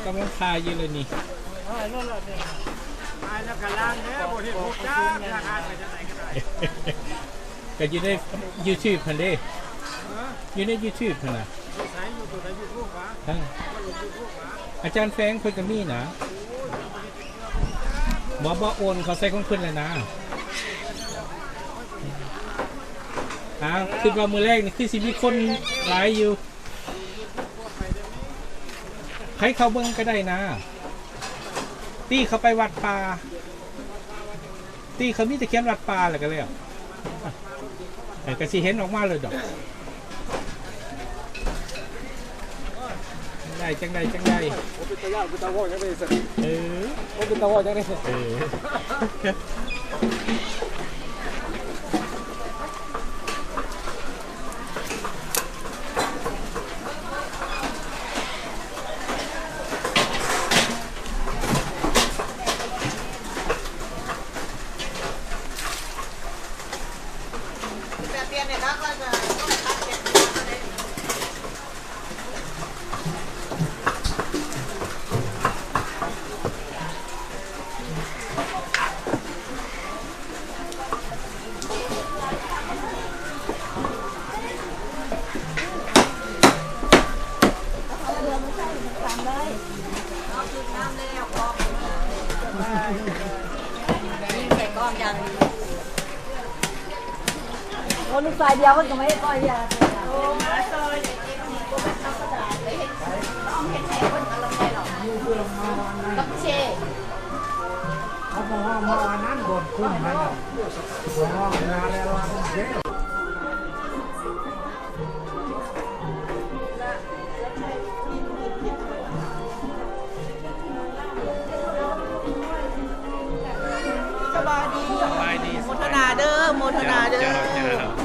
กำลังทายอยู่เลยนี่ทายแล้วเนี่ยทายแล้วกันล่างเนี่ยบทที่ถูกจ้าราคาไปจะไหนก็ได้ก็อยู่ในยูทูบพันเด้อยู่ในยูทูบพันนะอาจารย์แฟงคุยกับมี่นะบ่โอนเขาใส่ของคุณเลยนะคือว่ามือแรกนี่คือสิมีคนหลายอยู่ใครเขาเบิ้งก็ได้นะตี้เขาไปวัดป่าตี้เขามีแต่เขียนวัดป่าอะไรกันเลย แต่ก็สิเห็นออกมาเลยดอกจังได้ผมเป็นตาย่างเป็นตาว่อยังได้สิ เออ ผมเป็นตาว่อยังได้สิ เออโอ้ลูกชายเดียวมันก็ไม่ก้อยยากับเชเขาบอกว่ามาวันนั้นบนคุ้มนะบนห้องงานแล้ววันเช้า สบายดี สบายดี โมทนาเด้อโมทนาเด้อ